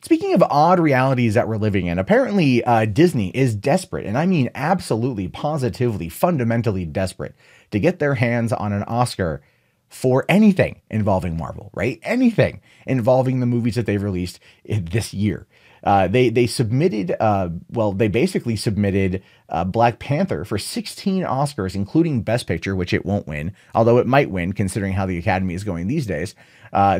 Speaking of odd realities that we're living in, apparently Disney is desperate, and I mean absolutely, positively, fundamentally desperate to get their hands on an Oscar for anything involving Marvel, right? Anything involving the movies that they've released this year. They submitted, they basically submitted Black Panther for 16 Oscars, including Best Picture, which it won't win, although it might win considering how the Academy is going these days.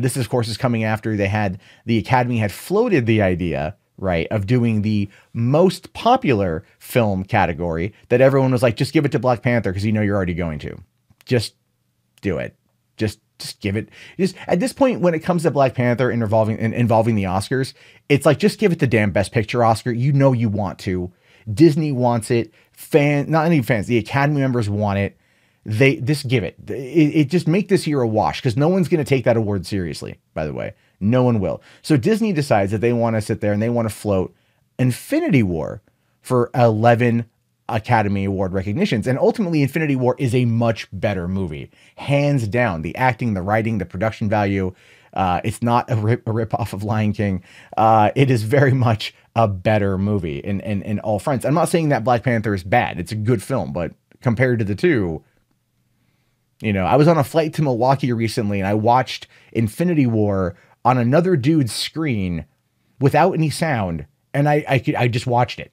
This, of course, is coming after the Academy had floated the idea, right, of doing the most popular film category that everyone was like, just give it to Black Panther because you know you're already going to. Just do it. Just give it. Just at this point, when it comes to Black Panther and involving the Oscars, it's like, just give it the damn Best Picture Oscar. You know you want to. Disney wants it. Not any fans, the Academy members want it. They just give it. It just make this year a wash because no one's going to take that award seriously, by the way. No one will. So Disney decides that they want to sit there and they want to float Infinity War for 11 Academy Award recognitions. And ultimately, Infinity War is a much better movie. Hands down. The acting, the writing, the production value. It's not a rip-off of Lion King. It is very much a better movie in all fronts. I'm not saying that Black Panther is bad. It's a good film, but compared to the two, you know, I was on a flight to Milwaukee recently and I watched Infinity War on another dude's screen without any sound. And I just watched it.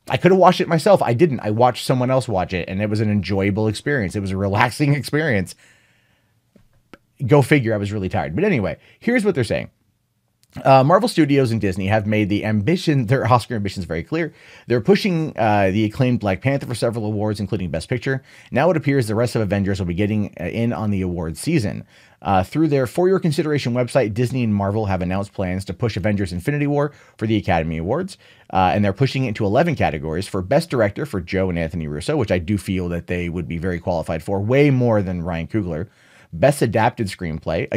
I could have watched it myself. I didn't. I watched someone else watch it, and it was an enjoyable experience. It was a relaxing experience. Go figure, I was really tired. But anyway, here's what they're saying. Marvel Studios and Disney have made their Oscar ambitions very clear. They're pushing the acclaimed Black Panther for several awards, including Best Picture. Now it appears the rest of Avengers will be getting in on the award season. Through their For Your Consideration website, Disney and Marvel have announced plans to push Avengers Infinity War for the Academy Awards. And they're pushing it into 11 categories for Best Director for Joe and Anthony Russo, which I do feel that they would be very qualified for, way more than Ryan Coogler. Best Adapted Screenplay.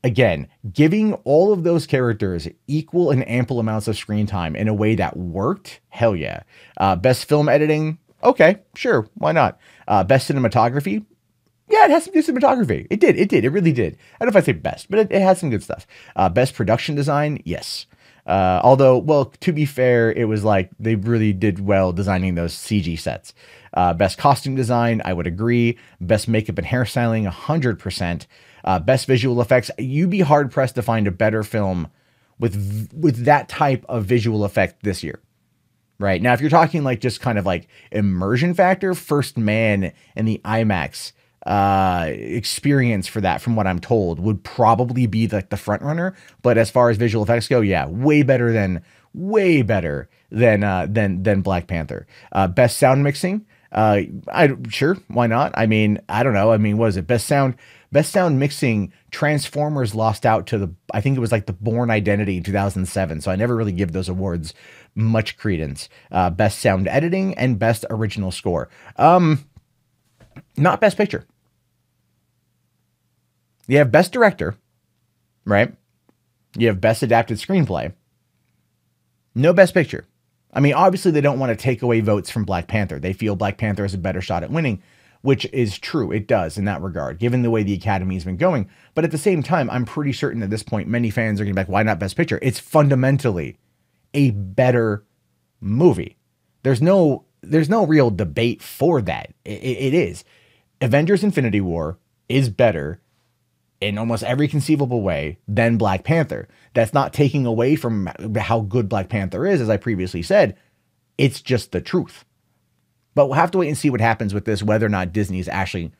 Again, giving all of those characters equal and ample amounts of screen time in a way that worked, hell yeah. Best Film Editing, okay, sure, why not? Best Cinematography, yeah, it has some good cinematography. It really did. I don't know if I say best, but it has some good stuff. Best Production Design, yes. Although, well, to be fair, it was like they really did well designing those CG sets. Best Costume Design, I would agree. Best Makeup and Hairstyling, 100%. Best Visual Effects, you'd be hard-pressed to find a better film with that type of visual effect this year. Right? Now, if you're talking like just kind of like immersion factor, First Man and the IMAX experience for that, from what I'm told, would probably be like the front runner. But as far as visual effects go, yeah, way better than Black Panther. Best Sound Mixing, sure, why not? I mean, I don't know. I mean, what is it? Best Sound Mixing, Transformers lost out to I think it was like the Bourne Identity in 2007. So I never really give those awards much credence. Best Sound Editing and Best Original Score. Not Best Picture. You have Best Director, right? You have Best Adapted Screenplay. No Best Picture. I mean, obviously they don't want to take away votes from Black Panther. They feel Black Panther has a better shot at winning, which is true. It does in that regard, given the way the Academy has been going. But at the same time, I'm pretty certain at this point, many fans are going to be like, why not Best Picture? It's fundamentally a better movie. There's no real debate for that. It is. Avengers Infinity War is better in almost every conceivable way than Black Panther. That's not taking away from how good Black Panther is, as I previously said. It's just the truth. But we'll have to wait and see what happens with this, whether or not Disney is actually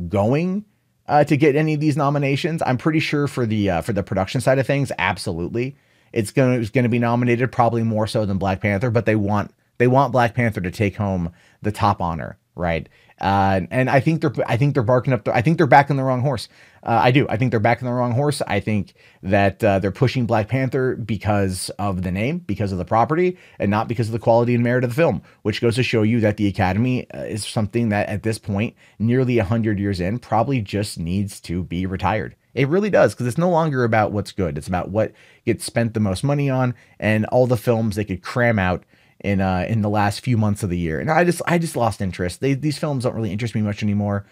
going to get any of these nominations. I'm pretty sure for the production side of things, absolutely. It's going to be nominated, probably more so than Black Panther, but they want Black Panther to take home the top honor, right? And I think they're barking up. I think they're backing the wrong horse. I do. I think they're backing the wrong horse. I think that they're pushing Black Panther because of the name, because of the property, and not because of the quality and merit of the film, which goes to show you that the Academy is something that at this point, nearly 100 years in, probably just needs to be retired. It really does, because it's no longer about what's good. It's about what gets spent the most money on and all the films they could cram out in the last few months of the year. And I just lost interest. These films don't really interest me much anymore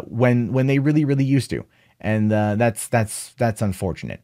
when they really, really used to. And that's unfortunate.